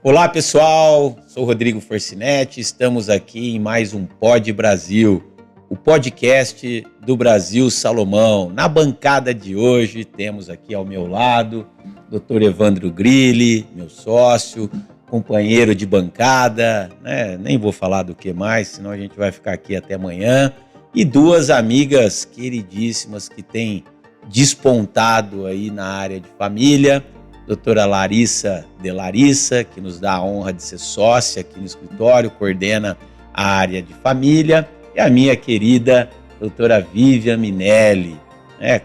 Olá pessoal, sou Rodrigo Forcinetti, estamos aqui em mais um Pod Brasil, o podcast do Brasil Salomão. Na bancada de hoje temos aqui ao meu lado Dr. Evandro Grilli, meu sócio, companheiro de bancada, né? Nem vou falar do que mais, senão a gente vai ficar aqui até amanhã. E duas amigas queridíssimas que têm despontado aí na área de família, doutora Larissa de Larissa, que nos dá a honra de ser sócia aqui no escritório, coordena a área de família, e a minha querida doutora Vivian Minelli,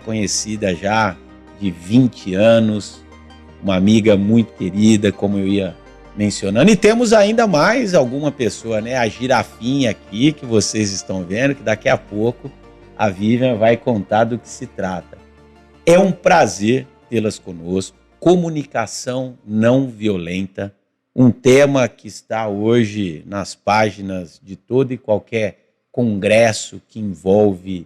conhecida já de 20 anos, uma amiga muito querida, como eu ia mencionando. E temos ainda mais alguma pessoa, a girafinha aqui, que vocês estão vendo, que daqui a pouco a Vivian vai contar do que se trata. É um prazer tê-las conosco. Comunicação não violenta, um tema que está hoje nas páginas de todo e qualquer congresso que envolve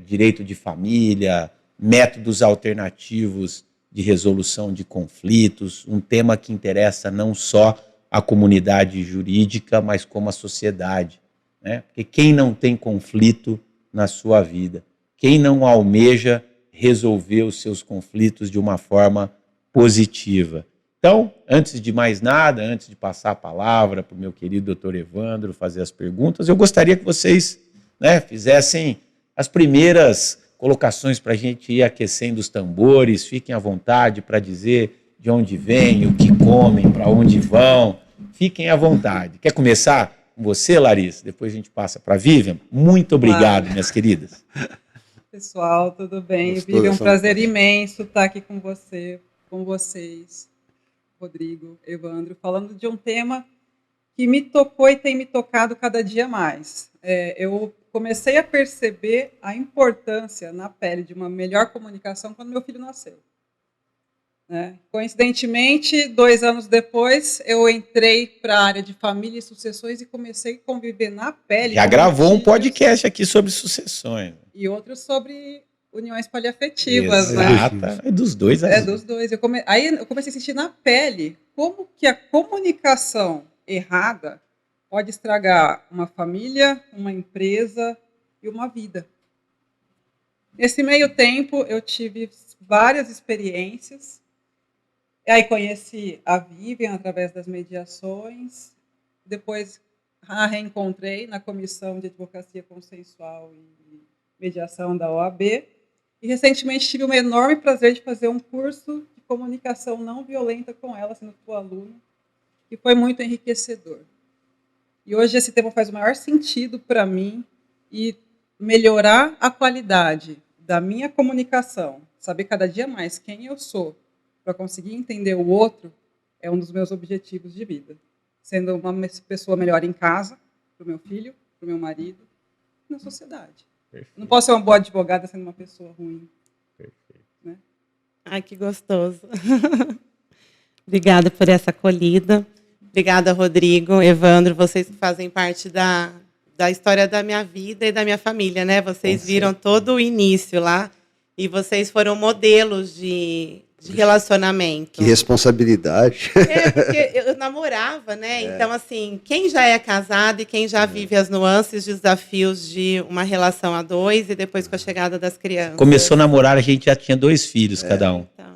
direito de família, métodos alternativos de resolução de conflitos, um tema que interessa não só a comunidade jurídica, mas como a sociedade, né? Porque quem não tem conflito na sua vida, quem não almeja resolver os seus conflitos de uma forma positiva. Então, antes de mais nada, antes de passar a palavra para o meu querido doutor Evandro fazer as perguntas, eu gostaria que vocês fizessem as primeiras colocações para a gente ir aquecendo os tambores. Fiquem à vontade para dizer de onde vêm, o que comem, para onde vão. Fiquem à vontade. Quer começar com você, Larissa? Depois a gente passa para a Vivian. Muito obrigado, minhas queridas. Pessoal, tudo bem? Vivian, é um prazer imenso estar aqui com vocês, Rodrigo, Evandro, falando de um tema que me tocou e tem me tocado cada dia mais. Eu comecei a perceber a importância na pele de uma melhor comunicação quando meu filho nasceu. Coincidentemente, 2 anos depois, eu entrei para a área de família e sucessões e comecei a conviver na pele. Já gravou um podcast aqui sobre sucessões. E outro sobre uniões poliafetivas. Exato. É dos dois. Dos dois. Aí eu comecei a sentir na pele como que a comunicação errada pode estragar uma família, uma empresa e uma vida. Nesse meio tempo, eu tive várias experiências. Aí conheci a Vivian através das mediações. Depois a reencontrei na Comissão de Advocacia Consensual e Mediação da OAB. E recentemente tive o enorme prazer de fazer um curso de comunicação não violenta com ela, sendo tua aluna, que foi muito enriquecedor. E hoje esse tema faz o maior sentido para mim, e melhorar a qualidade da minha comunicação, saber cada dia mais quem eu sou, para conseguir entender o outro, é um dos meus objetivos de vida. Sendo uma pessoa melhor em casa, para o meu filho, para o meu marido, na sociedade. Perfeito. Não posso ser uma boa advogada sendo uma pessoa ruim. Perfeito. Ai, que gostoso. Obrigada por essa acolhida. Obrigada, Rodrigo, Evandro, vocês que fazem parte da história da minha vida e da minha família, né? Vocês viram todo o início lá e vocês foram modelos de relacionamento. Que responsabilidade. Porque eu namorava, né? Então, assim, quem já é casado e quem já vive as nuances, desafios de uma relação a dois e depois com a chegada das crianças. Começou a namorar, a gente já tinha 2 filhos, cada um. Então.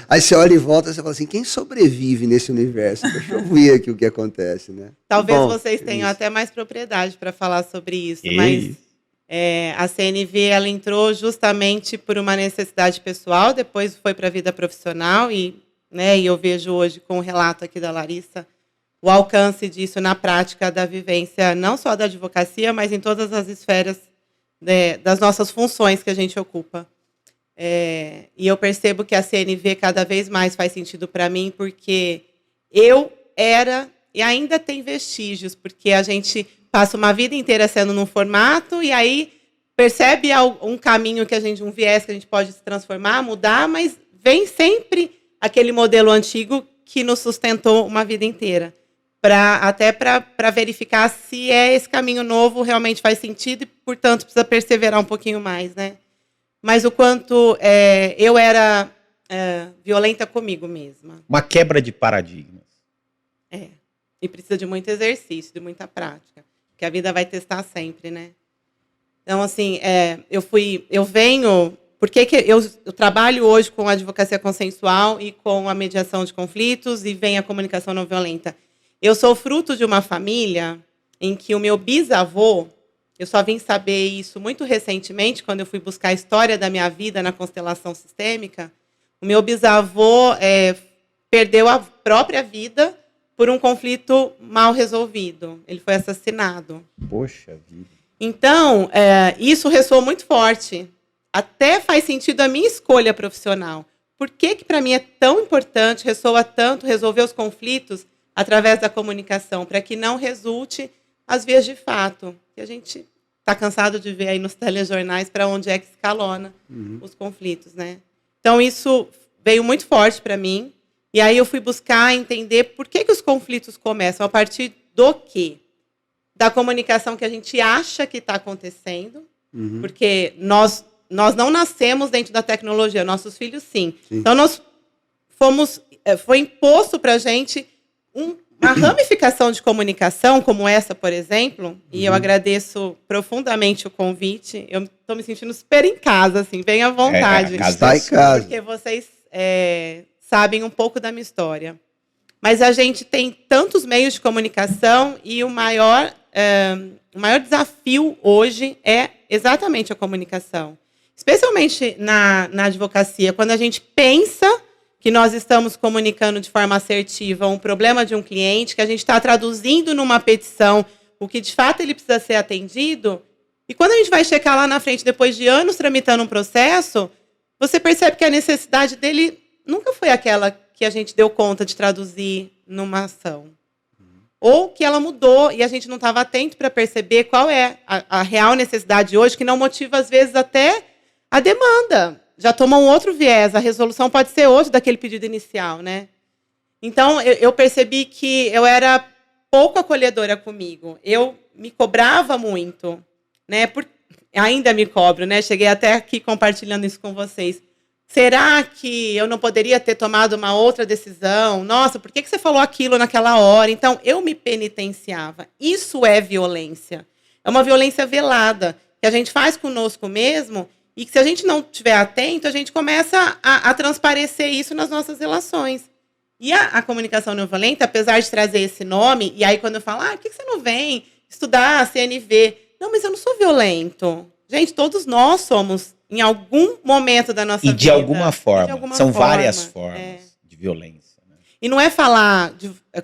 Aí você olha e volta e você fala assim, quem sobrevive nesse universo? Deixa eu ver aqui o que acontece, né? Talvez vocês tenham até mais propriedade para falar sobre isso, mas a CNV ela entrou justamente por uma necessidade pessoal, depois foi para a vida profissional e eu vejo hoje com o relato aqui da Larissa o alcance disso na prática da vivência, não só da advocacia, mas em todas as esferas das nossas funções que a gente ocupa. E eu percebo que a CNV cada vez mais faz sentido para mim, porque eu era, e ainda tem vestígios, porque a gente passa uma vida inteira sendo num formato, e aí percebe um caminho um viés que a gente pode se transformar, mudar, mas vem sempre aquele modelo antigo que nos sustentou uma vida inteira. Até para verificar se esse caminho novo realmente faz sentido e, portanto, precisa perseverar um pouquinho mais, né? Mas o quanto eu era violenta comigo mesma. Uma quebra de paradigmas. E precisa de muito exercício, de muita prática, que a vida vai testar sempre, né? Então, assim, eu venho... Por que eu trabalho hoje com a advocacia consensual e com a mediação de conflitos e vem a comunicação não violenta? Eu sou fruto de uma família em que o meu bisavô, eu só vim saber isso muito recentemente, quando eu fui buscar a história da minha vida na constelação sistêmica. O meu bisavô perdeu a própria vida por um conflito mal resolvido. Ele foi assassinado. Poxa vida. Então, isso ressoou muito forte. Até faz sentido a minha escolha profissional. Por que para mim é tão importante, ressoa tanto, resolver os conflitos através da comunicação, para que não resulte as vias de fato, que a gente está cansado de ver aí nos telejornais para onde é que escalona os conflitos, né? Então, isso veio muito forte para mim, e aí eu fui buscar entender por que os conflitos começam, a partir do quê? Da comunicação que a gente acha que está acontecendo, porque nós não nascemos dentro da tecnologia, nossos filhos sim. Então, foi imposto para a gente uma ramificação de comunicação, como essa, por exemplo, e eu agradeço profundamente o convite. Eu estou me sentindo super em casa, assim, bem à vontade. Está em casa. Porque vocês sabem um pouco da minha história. Mas a gente tem tantos meios de comunicação e o maior desafio hoje é exatamente a comunicação. Especialmente na advocacia, quando a gente pensa que nós estamos comunicando de forma assertiva um problema de um cliente, que a gente está traduzindo numa petição o que de fato ele precisa ser atendido, e quando a gente vai checar lá na frente, depois de anos tramitando um processo, você percebe que a necessidade dele nunca foi aquela que a gente deu conta de traduzir numa ação. Ou que ela mudou e a gente não estava atento para perceber qual é a real necessidade hoje, que não motiva, às vezes, até a demanda. Já toma um outro viés, a resolução pode ser hoje daquele pedido inicial, né? Então, eu percebi que eu era pouco acolhedora comigo. Eu me cobrava muito, né? Ainda me cobro, né? Cheguei até aqui compartilhando isso com vocês. Será que eu não poderia ter tomado uma outra decisão? Nossa, por que você falou aquilo naquela hora? Então, eu me penitenciava. Isso é violência. É uma violência velada, que a gente faz conosco mesmo, e que, se a gente não estiver atento, a gente começa a transparecer isso nas nossas relações. E a comunicação não violenta, apesar de trazer esse nome, e aí quando eu falo, por que você não vem estudar a CNV? Não, mas eu não sou violento. Gente, todos nós somos, em algum momento da nossa vida. E de alguma forma. São várias formas de violência. Né? E não é falar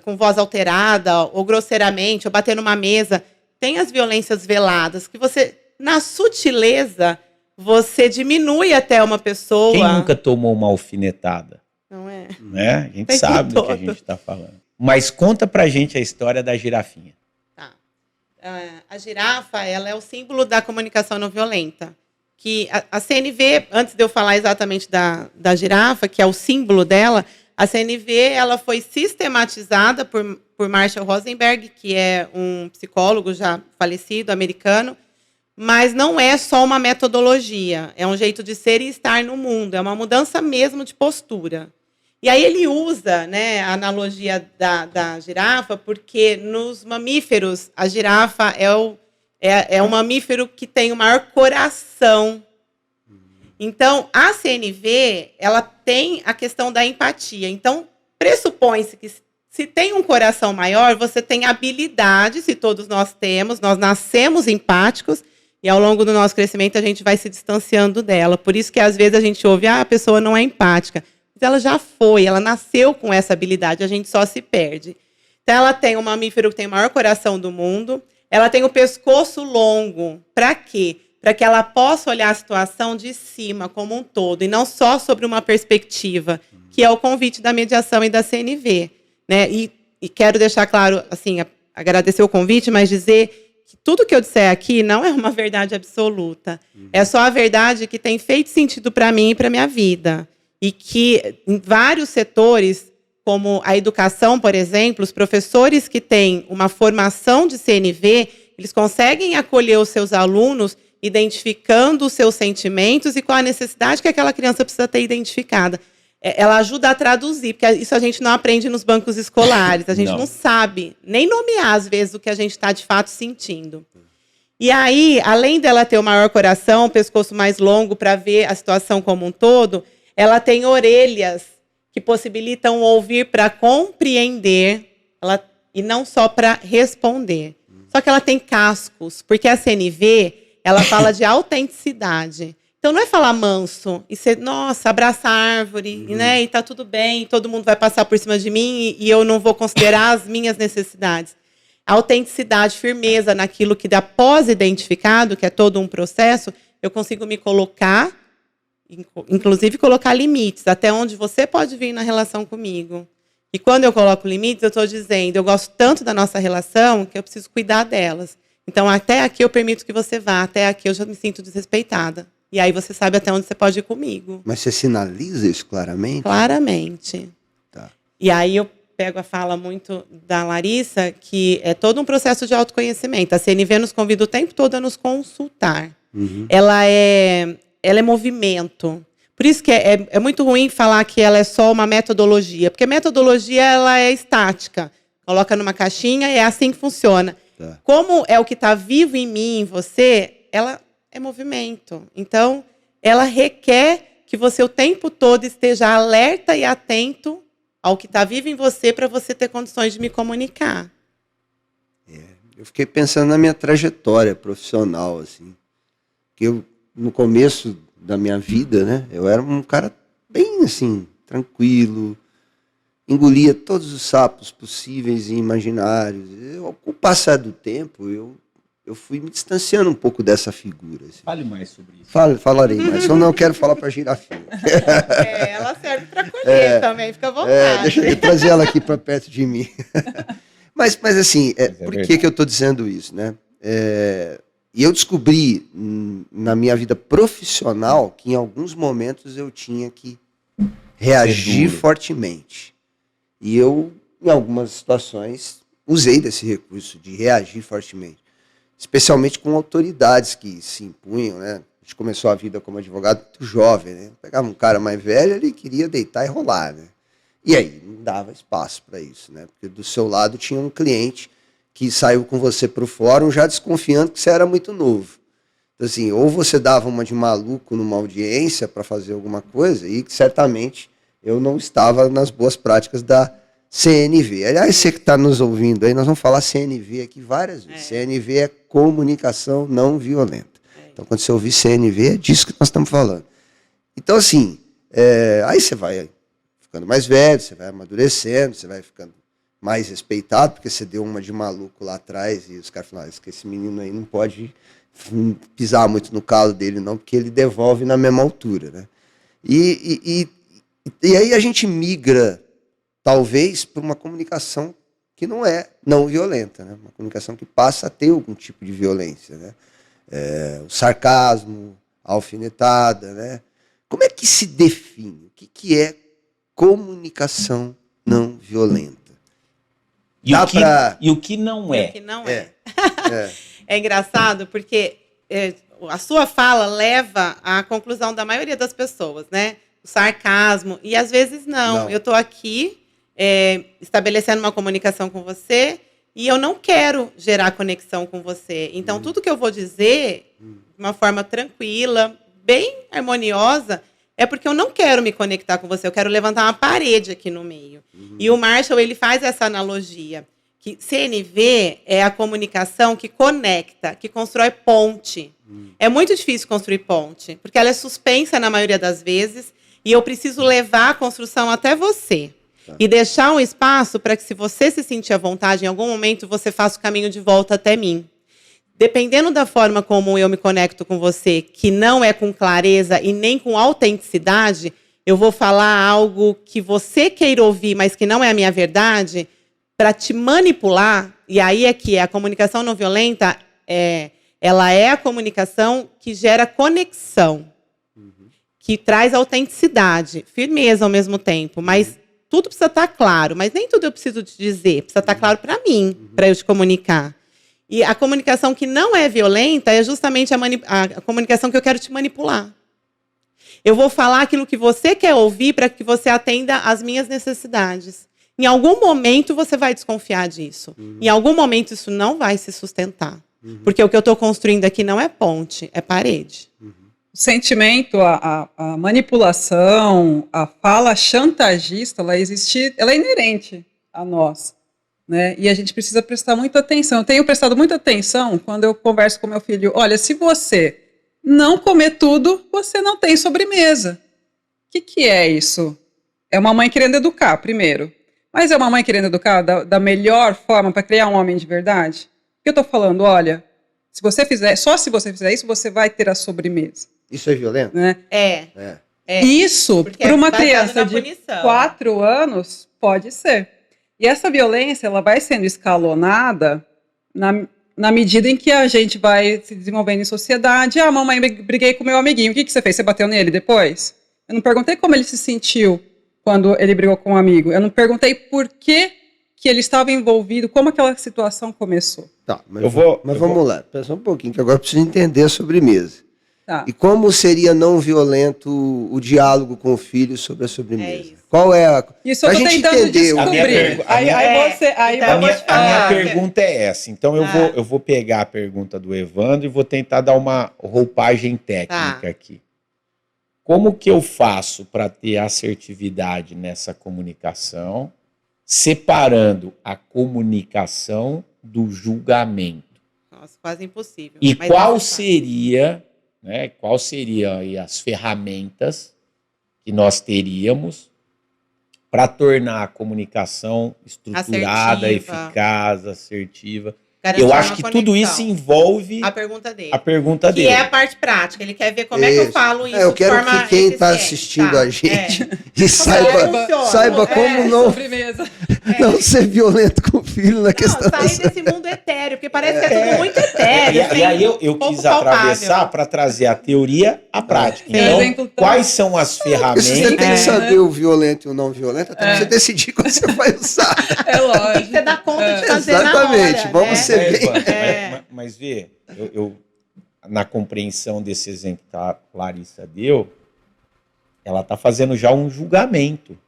com voz alterada, ou grosseiramente, ou bater numa mesa. Tem as violências veladas, que você, na sutileza, você diminui até uma pessoa. Quem nunca tomou uma alfinetada? Não é? Né? A gente sabe do que a gente está falando. Mas conta pra gente a história da girafinha. Tá. A girafa, ela é o símbolo da comunicação não violenta. Que a CNV, antes de eu falar exatamente da girafa, que é o símbolo dela, a CNV ela foi sistematizada por Marshall Rosenberg, que é um psicólogo já falecido, americano, mas não é só uma metodologia, é um jeito de ser e estar no mundo, é uma mudança mesmo de postura. E aí ele usa, né, a analogia da girafa, porque nos mamíferos, a girafa é um mamífero que tem o maior coração. Então, a CNV, ela tem a questão da empatia. Então, pressupõe-se que se tem um coração maior, você tem habilidade, se todos nós temos, nós nascemos empáticos, e ao longo do nosso crescimento a gente vai se distanciando dela. Por isso que às vezes a gente ouve, a pessoa não é empática. Mas ela já foi, ela nasceu com essa habilidade, a gente só se perde. Então ela tem um mamífero que tem o maior coração do mundo, ela tem o pescoço longo. Para quê? Para que ela possa olhar a situação de cima como um todo, e não só sobre uma perspectiva, que é o convite da mediação e da CNV. Né? E quero deixar claro, assim, agradecer o convite, mas dizer que tudo que eu disser aqui não é uma verdade absoluta. É só a verdade que tem feito sentido para mim e para a minha vida. E que em vários setores, como a educação, por exemplo, os professores que têm uma formação de CNV, eles conseguem acolher os seus alunos identificando os seus sentimentos e qual a necessidade que aquela criança precisa ter identificada. ela ajuda a traduzir, porque isso a gente não aprende nos bancos escolares. A gente não sabe nem nomear, às vezes, o que a gente está, de fato, sentindo. E aí, além dela ter o maior coração, o pescoço mais longo para ver a situação como um todo, ela tem orelhas que possibilitam ouvir para compreender e não só para responder. Só que ela tem cascos, porque a CNV, ela fala de autenticidade. Então, não é falar manso e ser, nossa, abraça a árvore, né, e tá tudo bem, todo mundo vai passar por cima de mim e eu não vou considerar as minhas necessidades. Autenticidade, firmeza naquilo que dá pós-identificado, que é todo um processo, eu consigo me colocar, inclusive colocar limites, até onde você pode vir na relação comigo. E quando eu coloco limites, eu estou dizendo, eu gosto tanto da nossa relação que eu preciso cuidar delas. Então, até aqui eu permito que você vá, até aqui eu já me sinto desrespeitada. E aí você sabe até onde você pode ir comigo. Mas você sinaliza isso claramente? Claramente. Tá. E aí eu pego a fala muito da Larissa, que é todo um processo de autoconhecimento. A CNV nos convida o tempo todo a nos consultar. Ela é movimento. Por isso que é muito ruim falar que ela é só uma metodologia, porque metodologia ela é estática. Coloca numa caixinha e é assim que funciona. Tá. Como é o que está vivo em mim, em você, ela é movimento. Então, ela requer que você o tempo todo esteja alerta e atento ao que está vivo em você para você ter condições de me comunicar. Eu fiquei pensando na minha trajetória profissional, assim. Que eu, no começo da minha vida, né, eu era um cara bem, assim, tranquilo, engolia todos os sapos possíveis e imaginários. Com o passar do tempo, eu fui me distanciando um pouco dessa figura. Assim. Fale mais sobre isso. Falarei mais, só não quero falar para a girafinha. Ela serve para colher também, fica à vontade. Deixa eu trazer ela aqui para perto de mim. mas assim, por que eu estou dizendo isso? Né? E eu descobri na minha vida profissional que em alguns momentos eu tinha que reagir fortemente. E eu, em algumas situações, usei desse recurso de reagir fortemente. Especialmente com autoridades que se impunham, né? A gente começou a vida como advogado muito jovem, né? Pegava um cara mais velho, ele queria deitar e rolar, né? E aí, não dava espaço para isso, né? Porque do seu lado tinha um cliente que saiu com você para o fórum já desconfiando que você era muito novo. Então, assim, ou você dava uma de maluco numa audiência para fazer alguma coisa, e certamente eu não estava nas boas práticas da CNV. Aliás, você que está nos ouvindo aí, nós vamos falar CNV aqui várias vezes. CNV é comunicação não violenta. Então, quando você ouvir CNV, é disso que nós estamos falando. Então, assim, aí você vai ficando mais velho, você vai amadurecendo, você vai ficando mais respeitado, porque você deu uma de maluco lá atrás e os caras falaram, que esse menino aí não pode pisar muito no calo dele, não, porque ele devolve na mesma altura, né? E aí a gente migra, talvez, para uma comunicação que não é não violenta, né? Uma comunicação que passa a ter algum tipo de violência, né? O sarcasmo, a alfinetada, né? Como é que se define? O que é comunicação não violenta? E o que não é? O que não é. É engraçado porque a sua fala leva à conclusão da maioria das pessoas, né? O sarcasmo, e às vezes não. Eu estou aqui estabelecendo uma comunicação com você e eu não quero gerar conexão com você. Então, tudo que eu vou dizer, de uma forma tranquila, bem harmoniosa, é porque eu não quero me conectar com você, eu quero levantar uma parede aqui no meio. E o Marshall, ele faz essa analogia, que CNV é a comunicação que conecta, que constrói ponte. É muito difícil construir ponte, porque ela é suspensa na maioria das vezes, e eu preciso levar a construção até você. E deixar um espaço para que, se você se sentir à vontade, em algum momento você faça o caminho de volta até mim. Dependendo da forma como eu me conecto com você, que não é com clareza e nem com autenticidade, eu vou falar algo que você queira ouvir, mas que não é a minha verdade, para te manipular. E aí é que a comunicação não violenta, ela é a comunicação que gera conexão, que traz autenticidade, firmeza ao mesmo tempo, mas tudo precisa estar claro, mas nem tudo eu preciso te dizer, precisa estar claro para mim, para eu te comunicar. E a comunicação que não é violenta é justamente a comunicação que eu quero te manipular. Eu vou falar aquilo que você quer ouvir para que você atenda às minhas necessidades. Em algum momento você vai desconfiar disso. Em algum momento isso não vai se sustentar. Porque o que eu estou construindo aqui não é ponte, é parede. O sentimento, a manipulação, a fala chantagista, ela é inerente a nós, né? E a gente precisa prestar muita atenção. Eu tenho prestado muita atenção quando eu converso com meu filho. Olha, se você não comer tudo, você não tem sobremesa. O que é isso? É uma mãe querendo educar, primeiro. Mas é uma mãe querendo educar da melhor forma para criar um homem de verdade? O que eu estou falando? Olha, só se você fizer isso, você vai ter a sobremesa. Isso é violento? Né? É. Isso, para uma criança de punição. 4 anos, pode ser. E essa violência, ela vai sendo escalonada na medida em que a gente vai se desenvolvendo em sociedade. Ah, mamãe, briguei com meu amiguinho. O que você fez? Você bateu nele depois? Eu não perguntei como ele se sentiu quando ele brigou com um amigo. Eu não perguntei por que ele estava envolvido, como aquela situação começou. Tá, mas vamos lá. Pensa um pouquinho, que agora eu preciso entender a sobremesa. Tá. E como seria não violento o diálogo com o filho sobre a sobremesa? É isso. Qual é a... Isso eu estou tentando descobrir. A minha pergunta é essa. Então eu vou pegar a pergunta do Evandro e vou tentar dar uma roupagem técnica aqui. Como que eu faço para ter assertividade nessa comunicação, separando a comunicação do julgamento? Nossa, quase impossível. E qual seria, né, quais seriam aí as ferramentas que nós teríamos para tornar a comunicação estruturada, eficaz, assertiva? Eu acho que tudo isso envolve a pergunta dele. Que é a parte prática. Ele quer ver como é que eu falo isso. Eu quero que quem está assistindo a gente e saiba como não ser violento com o filho na questão. Sair desse mundo etéreo, porque parece que é tudo muito etéreo. E aí eu quis atravessar para trazer a teoria à prática. Então, quais são as ferramentas? Você tem que saber o violento e o não violento, até você decidir qual você vai usar. É lógico. Tem que você dar conta de fazer na hora. Exatamente. Vamos ser Mas vê, eu na compreensão desse exemplo que a Larissa deu, ela está fazendo já um julgamento.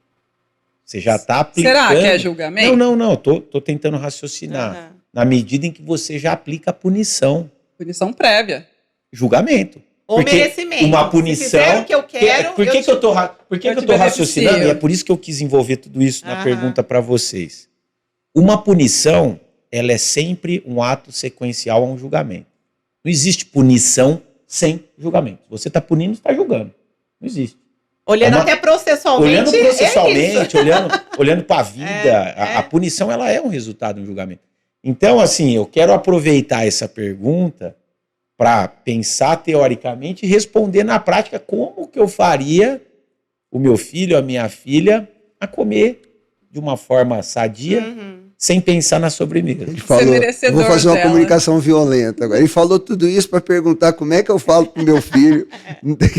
Você já está aplicando... Será que é julgamento? Não. Tô tentando raciocinar. Na medida em que você já aplica a punição. Punição prévia. Julgamento. Ou merecimento. Uma punição... O que eu quero... Por que eu tô raciocinando? E é por isso que eu quis envolver tudo isso na pergunta para vocês. Uma punição... ela é sempre um ato sequencial a um julgamento. Não existe punição sem julgamento. Você está punindo, está julgando. Não existe. Olhando até processualmente. Olhando para a vida. A punição ela é um resultado de um julgamento. Então, assim, eu quero aproveitar essa pergunta para pensar teoricamente e responder na prática como que eu faria o meu filho, a minha filha, a comer de uma forma sadia, sem pensar na sobremesa. Ele falou, vou fazer uma comunicação violenta agora. Ele falou tudo isso para perguntar como é que eu falo pro meu filho,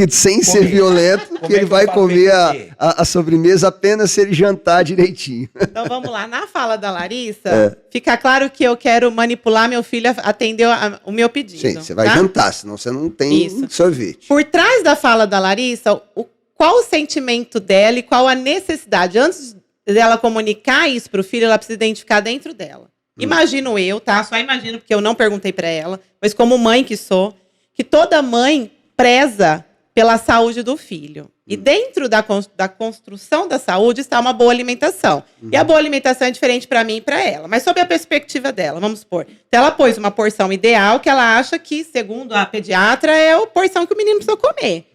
sem ser violento, que ele vai comer a sobremesa apenas se ele jantar direitinho. Então vamos lá, na fala da Larissa, fica claro que eu quero manipular meu filho a atender o meu pedido. Sim, você vai jantar, senão você não tem sorvete. Por trás da fala da Larissa, qual o sentimento dela e qual a necessidade? Antes dela comunicar isso para o filho, ela precisa identificar dentro dela. Imagino eu, tá? Só imagino, porque eu não perguntei para ela, mas como mãe que sou, que toda mãe preza pela saúde do filho. E dentro da construção da saúde está uma boa alimentação. E a boa alimentação é diferente para mim e para ela. Mas sob a perspectiva dela, vamos supor. Então ela pôs uma porção ideal que ela acha que, segundo a pediatra, é a porção que o menino precisa comer.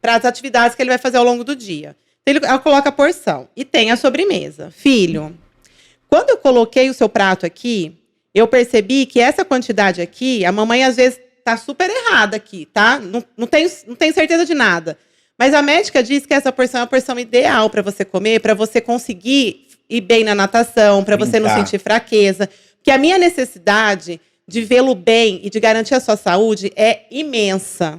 Para as atividades que ele vai fazer ao longo do dia. Ela coloca a porção e tem a sobremesa. Filho, quando eu coloquei o seu prato aqui, eu percebi que essa quantidade aqui, a mamãe às vezes está super errada aqui, tá? Não tenho certeza de nada. Mas a médica diz que essa porção é a porção ideal para você comer, para você conseguir ir bem na natação, para você não sentir fraqueza. Porque a minha necessidade de vê-lo bem e de garantir a sua saúde é imensa.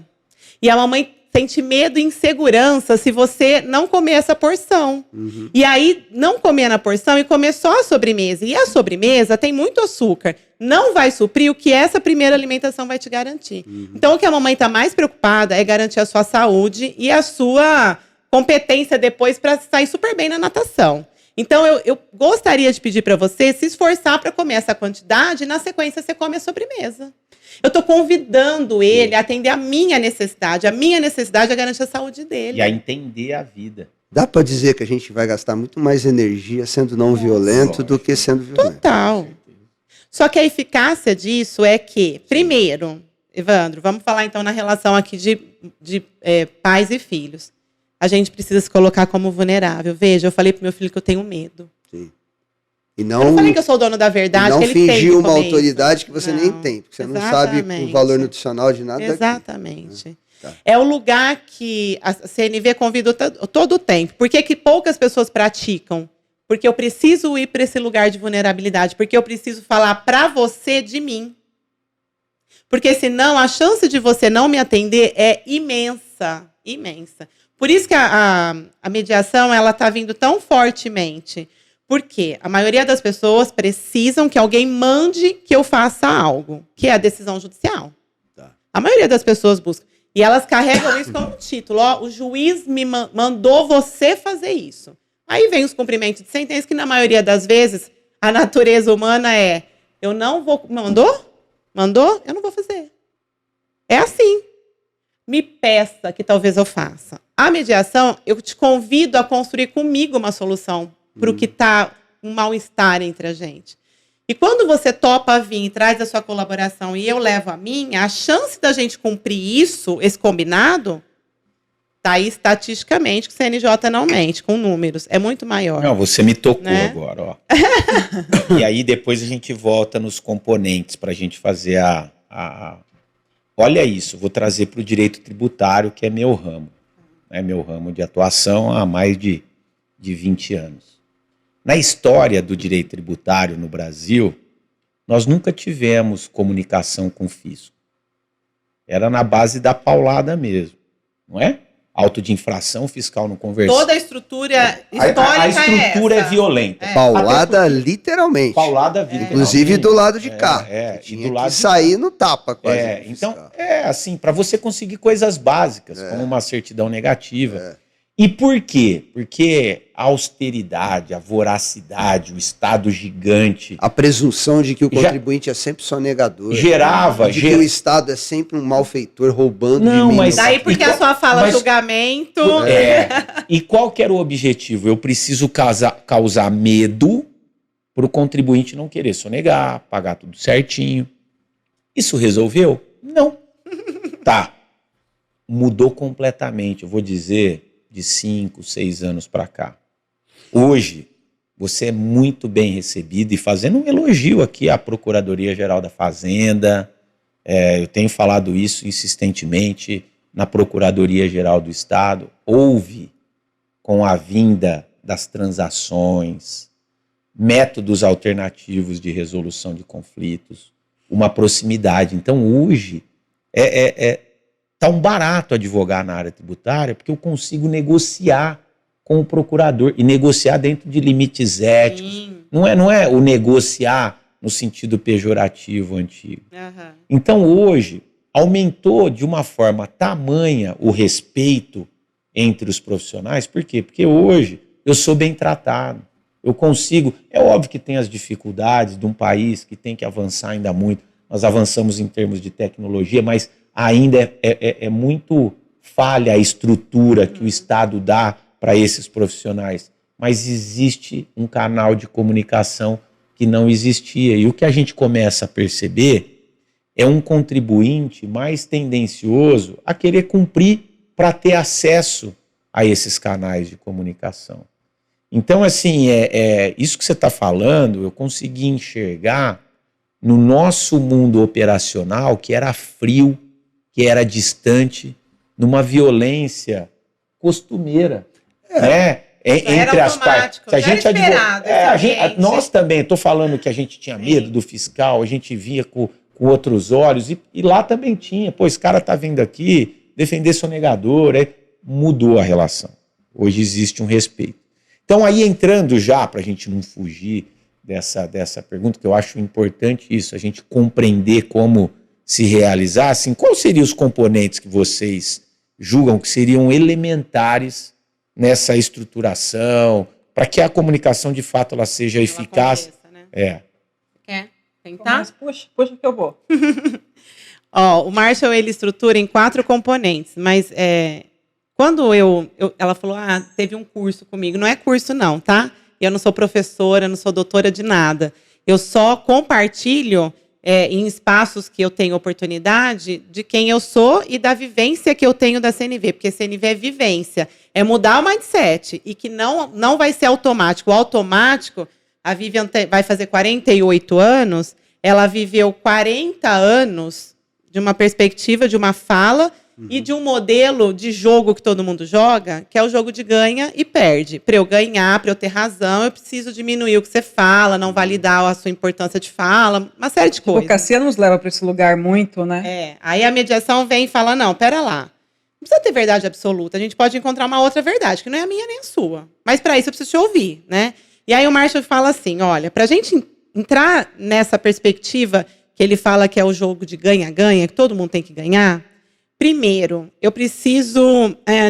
E a mamãe sente medo e insegurança se você não comer essa porção. E aí, não comer na porção e comer só a sobremesa. E a sobremesa tem muito açúcar. não vai suprir o que essa primeira alimentação vai te garantir. Então, o que a mamãe está mais preocupada é garantir a sua saúde e a sua competência depois para sair super bem na natação. Então, eu gostaria de pedir para você se esforçar para comer essa quantidade e, na sequência, você come a sobremesa. Eu estou convidando ele a atender a minha necessidade. A minha necessidade é garantir a saúde dele. E a entender a vida. Dá para dizer que a gente vai gastar muito mais energia sendo não violento do que sendo violento. Total. Só que a eficácia disso é que, primeiro, Evandro, vamos falar então na relação aqui de pais e filhos. A gente precisa se colocar como vulnerável. Veja, eu falei pro meu filho que eu tenho medo. Sim. E não, eu não falei que eu sou o dono da verdade, não que ele tem fingir que uma comer autoridade isso. que você Não. nem tem, porque você não sabe o valor nutricional de nada. Exatamente. Tá. É o lugar que a CNV convida todo o tempo. Por que poucas pessoas praticam? Porque eu preciso ir para esse lugar de vulnerabilidade, porque eu preciso falar para você de mim. Porque senão a chance de você não me atender é imensa, imensa. Por isso que a mediação ela está vindo tão fortemente. Porque a maioria das pessoas precisam que alguém mande que eu faça algo, que é a decisão judicial. Tá. A maioria das pessoas busca. E elas carregam isso como título. Ó, o juiz me mandou você fazer isso. Aí vem os cumprimentos de sentença, que na maioria das vezes a natureza humana é: eu não vou. Mandou? Mandou? Eu não vou fazer. É assim. Me peça que talvez eu faça. A mediação, eu te convido a construir comigo uma solução para o que está um mal-estar entre a gente. E quando você topa vir e traz a sua colaboração e eu levo a minha, a chance da gente cumprir isso, esse combinado, está aí estatisticamente, que o CNJ não mente, com números, é muito maior. Não, você me tocou, né? Agora, ó. E aí depois a gente volta nos componentes para a gente fazer Olha isso, vou trazer para o direito tributário, que é meu ramo. É meu ramo de atuação há mais de 20 anos. Na história do direito tributário no Brasil, nós nunca tivemos comunicação com o fisco. Era na base da paulada mesmo, não é? Auto de infração, fiscal não conversou. Toda a estrutura histórica a estrutura é violenta. Paulada literalmente. Paulada literalmente. Inclusive do lado de cá. Tinha do lado que sair no tapa quase. Então, assim, para você conseguir coisas básicas, como uma certidão negativa. E por quê? Porque a austeridade, a voracidade, o Estado gigante... A presunção de que o contribuinte é sempre sonegador. De que o Estado é sempre um malfeitor roubando de mim. Mas daí porque a sua fala julgamento... E qual que era o objetivo? Eu preciso causar medo para o contribuinte não querer sonegar, pagar tudo certinho. Isso resolveu? Não. Tá. Mudou completamente, eu vou dizer... de 5, 6 anos para cá. Hoje, você é muito bem recebido, e fazendo um elogio aqui à Procuradoria-Geral da Fazenda, eu tenho falado isso insistentemente na Procuradoria-Geral do Estado, houve, com a vinda das transações, métodos alternativos de resolução de conflitos, uma proximidade. Então, hoje, está um barato advogar na área tributária, porque eu consigo negociar com o procurador, e negociar dentro de limites éticos. Não é o negociar no sentido pejorativo antigo. Então, hoje, aumentou de uma forma tamanha o respeito entre os profissionais. Por quê? Porque hoje eu sou bem tratado. Eu consigo... É óbvio que tem as dificuldades de um país que tem que avançar ainda muito. Nós avançamos em termos de tecnologia, mas ainda é muito falha a estrutura que o Estado dá para esses profissionais. Mas existe um canal de comunicação que não existia. E o que a gente começa a perceber é um contribuinte mais tendencioso a querer cumprir para ter acesso a esses canais de comunicação. Então, assim, isso que você está falando, eu consegui enxergar no nosso mundo operacional, que era frio, que era distante, numa violência costumeira, né? Entre as partes. Se a gente nós também, estou falando que a gente tinha medo do fiscal, a gente via com outros olhos, e lá também tinha. Pô, esse cara está vindo aqui defender sonegador, mudou a relação. Hoje existe um respeito. Então, aí entrando já, para a gente não fugir dessa pergunta, que eu acho importante isso, a gente compreender como se realizar, assim, quais seriam os componentes que vocês julgam que seriam elementares nessa estruturação, para que a comunicação, de fato, ela seja eficaz? Né? Quer tentar? Mas puxa que eu vou. O Marshall, ele estrutura em 4 componentes, mas quando ela falou, teve um curso comigo, não é curso não, tá? Eu não sou professora, não sou doutora de nada. Eu só compartilho em espaços que eu tenho oportunidade de quem eu sou e da vivência que eu tenho da CNV, porque CNV é vivência, é mudar o mindset, e que não vai ser automático. O automático, a Vivian vai fazer 48 anos, ela viveu 40 anos de uma perspectiva, de uma fala e de um modelo de jogo que todo mundo joga, que é o jogo de ganha e perde. Para eu ganhar, para eu ter razão, eu preciso diminuir o que você fala, não validar a sua importância de fala, uma série de coisas. A advocacia nos leva para esse lugar muito, né? Aí a mediação vem e fala, não, pera lá, não precisa ter verdade absoluta, a gente pode encontrar uma outra verdade, que não é a minha nem a sua. Mas para isso eu preciso te ouvir, né? E aí o Marshall fala assim, olha, para a gente entrar nessa perspectiva que ele fala que é o jogo de ganha-ganha, que todo mundo tem que ganhar, primeiro, eu preciso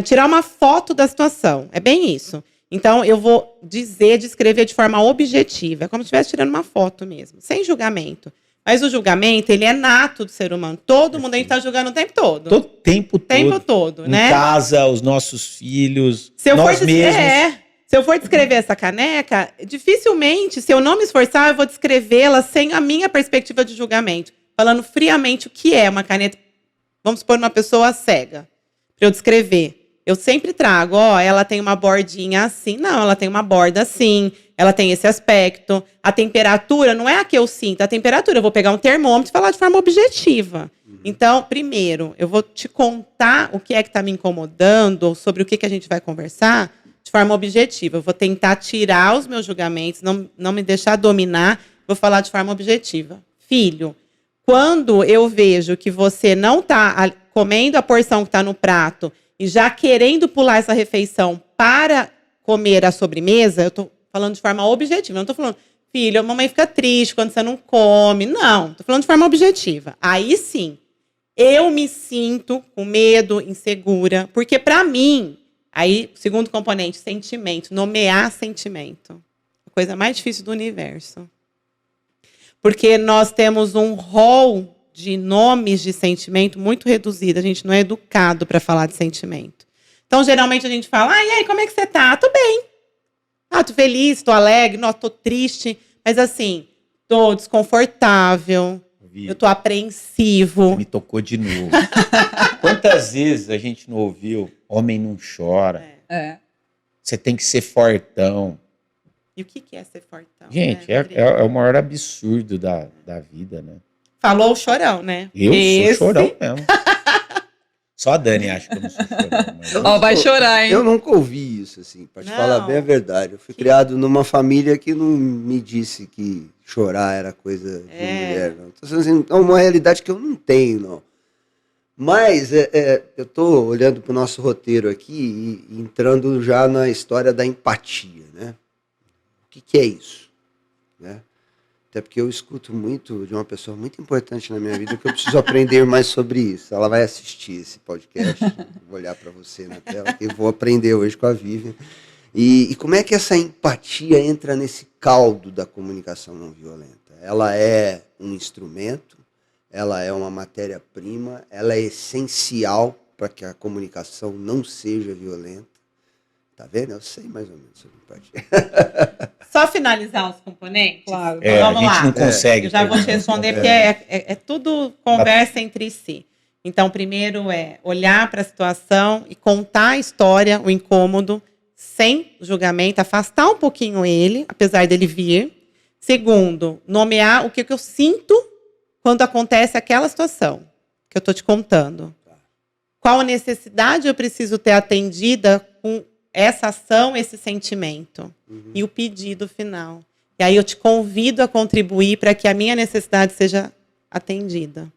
tirar uma foto da situação. É bem isso. Então, eu vou descrever de forma objetiva. É como se estivesse tirando uma foto mesmo, sem julgamento. Mas o julgamento, ele é nato do ser humano. Todo mundo, a gente está julgando o tempo todo. O tempo todo, em né? Em casa, os nossos filhos, nós mesmos. Se eu for descrever essa caneca, dificilmente, se eu não me esforçar, eu vou descrevê-la sem a minha perspectiva de julgamento. Falando friamente o que é uma caneta. Vamos supor uma pessoa cega, para eu descrever. Eu sempre trago, ela tem uma bordinha assim. Não, ela tem uma borda assim. Ela tem esse aspecto. A temperatura não é a que eu sinto. A temperatura, eu vou pegar um termômetro e falar de forma objetiva. Então, primeiro, eu vou te contar o que é que está me incomodando, ou sobre o que a gente vai conversar, de forma objetiva. Eu vou tentar tirar os meus julgamentos, não me deixar dominar, vou falar de forma objetiva. Filho, quando eu vejo que você não está comendo a porção que está no prato e já querendo pular essa refeição para comer a sobremesa, eu estou falando de forma objetiva. Eu não estou falando, filho, a mamãe fica triste quando você não come. Não, estou falando de forma objetiva. Aí sim, eu me sinto com medo, insegura, porque para mim, aí, segundo componente, sentimento, nomear sentimento. A coisa mais difícil do universo. Porque nós temos um rol de nomes de sentimento muito reduzido. A gente não é educado para falar de sentimento. Então, geralmente, a gente fala, e aí, como é que você tá? Tô bem. Tô feliz, tô alegre, tô triste. Mas, assim, tô desconfortável, eu tô apreensivo. Você me tocou de novo. Quantas vezes a gente não ouviu, homem não chora, você tem que ser fortão. E o que é ser fortão? Gente, né? é o maior absurdo da vida, né? Falou o chorão, né? Eu sou chorão mesmo. Só a Dani acha que eu não sou chorão. Mas vai chorar, hein? Eu nunca ouvi isso, assim, pra te falar bem a verdade. Eu fui criado numa família que não me disse que chorar era coisa de mulher, não. Então, assim, é uma realidade que eu não tenho, não. Mas eu estou olhando para o nosso roteiro aqui e entrando já na história da empatia, né? O que é isso? Né? Até porque eu escuto muito de uma pessoa muito importante na minha vida que eu preciso aprender mais sobre isso. Ela vai assistir esse podcast, vou olhar para você na tela, que eu vou aprender hoje com a Vivian. E como é que essa empatia entra nesse caldo da comunicação não violenta? Ela é um instrumento, ela é uma matéria-prima, ela é essencial para que a comunicação não seja violenta. Tá vendo? Eu sei mais ou menos sobre empatia. Só finalizar os componentes? Claro. Vamos a gente lá. não consegue. Eu já vou te responder, porque é tudo conversa entre si. Então, primeiro é olhar para a situação e contar a história, o incômodo, sem julgamento, afastar um pouquinho ele, apesar dele vir. Segundo, nomear o que eu sinto quando acontece aquela situação que eu estou te contando. Qual necessidade eu preciso ter atendida com essa ação, esse sentimento. E o pedido final. E aí eu te convido a contribuir para que a minha necessidade seja atendida.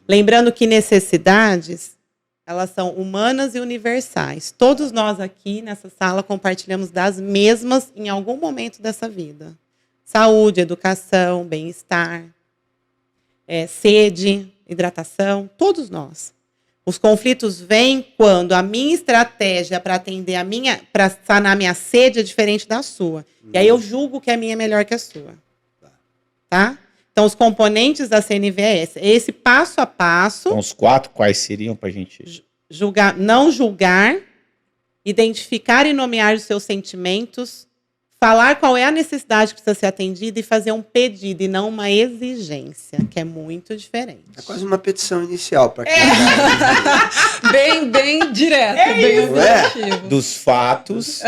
Lembrando que necessidades, elas são humanas e universais. Todos nós aqui nessa sala compartilhamos das mesmas em algum momento dessa vida. Saúde, educação, bem-estar, sede, hidratação, todos nós. Os conflitos vêm quando a minha estratégia para atender para sanar a minha sede é diferente da sua. E aí eu julgo que a minha é melhor que a sua. Tá? Então, os componentes da CNV é esse passo a passo. Então, os 4, quais seriam para a gente... Não julgar, identificar e nomear os seus sentimentos, falar qual é a necessidade que precisa ser atendida e fazer um pedido e não uma exigência, que é muito diferente. É quase uma petição inicial para quem bem direto, bem objetivo. Dos fatos,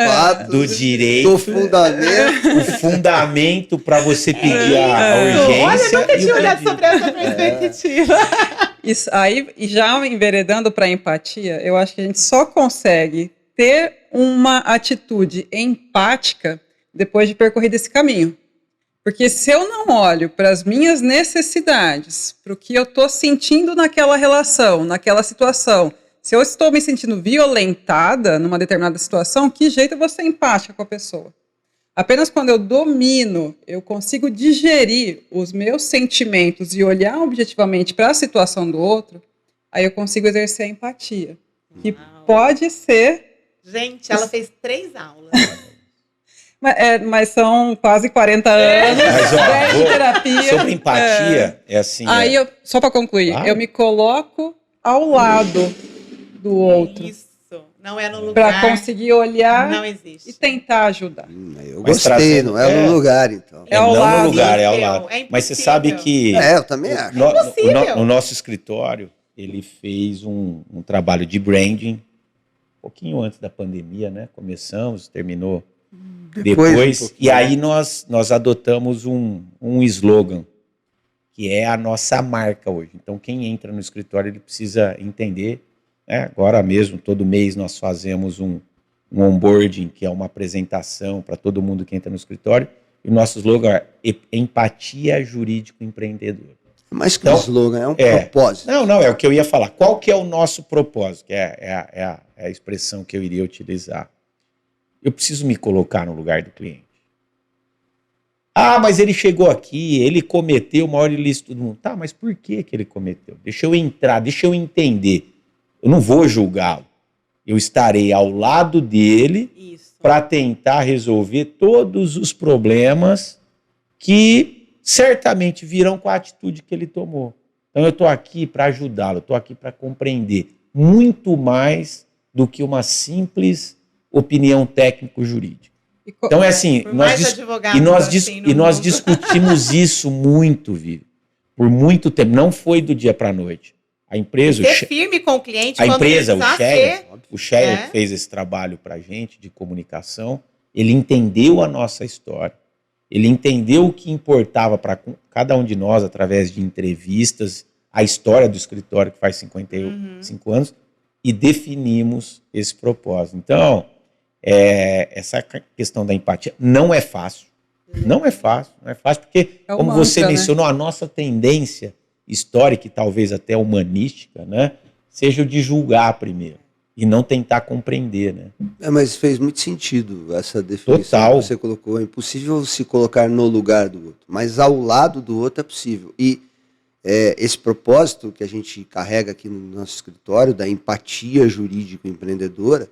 do direito, do fundamento. O fundamento para você pedir a urgência. Olha, eu nunca tinha olhado sobre essa perspectiva. Isso aí, e já enveredando para a empatia, eu acho que a gente só consegue ter uma atitude empática depois de percorrido esse caminho. Porque se eu não olho para as minhas necessidades, para o que eu estou sentindo naquela relação, naquela situação, se eu estou me sentindo violentada numa determinada situação, que jeito eu vou ser empática com a pessoa? Apenas quando eu domino, eu consigo digerir os meus sentimentos e olhar objetivamente para a situação do outro, aí eu consigo exercer a empatia. Que pode ser... Gente, ela fez 3 aulas. Mas são quase 40 anos de terapia. Sobre empatia, é assim... Aí, só para concluir, eu me coloco ao lado do outro. Isso, não é no lugar. Para conseguir olhar não existe. E tentar ajudar. Eu gostei, não é no lugar, então. É ao não lado. No lugar, é ao lado. É Mas você sabe que... eu também acho. O nosso escritório, ele fez um trabalho de branding, um pouquinho antes da pandemia, né? Começamos, terminou... Depois, e aí nós adotamos um slogan, que é a nossa marca hoje. Então, quem entra no escritório, ele precisa entender, né? Agora mesmo, todo mês, nós fazemos um onboarding, que é uma apresentação para todo mundo que entra no escritório, e o nosso slogan é empatia jurídico-empreendedora. Mais que um slogan, é um propósito. Não, é o que eu ia falar. Qual que é o nosso propósito? Que é a expressão que eu iria utilizar. Eu preciso me colocar no lugar do cliente. Mas ele chegou aqui, ele cometeu o maior ilícito do mundo. Tá, mas por que ele cometeu? Deixa eu entrar, deixa eu entender. Eu não vou julgá-lo. Eu estarei ao lado dele para tentar resolver todos os problemas que certamente virão com a atitude que ele tomou. Então eu estou aqui para ajudá-lo, estou aqui para compreender muito mais do que uma opinião técnico-jurídica. Então é assim, nós discutimos isso muito, Vivi, por muito tempo. Não foi do dia para a noite. A empresa, ser firme com o cliente. A empresa, o Share que fez esse trabalho para a gente de comunicação, ele entendeu a nossa história, ele entendeu o que importava para cada um de nós através de entrevistas, a história do escritório que faz 55 anos, e definimos esse propósito. Então, essa questão da empatia não é fácil. Não é fácil porque, como você mencionou, a nossa tendência histórica e talvez até humanística, né, seja o de julgar primeiro e não tentar compreender, né? Mas fez muito sentido essa definição que você colocou. É impossível se colocar no lugar do outro, mas ao lado do outro é possível. E esse propósito que a gente carrega aqui no nosso escritório, da empatia jurídico-empreendedora,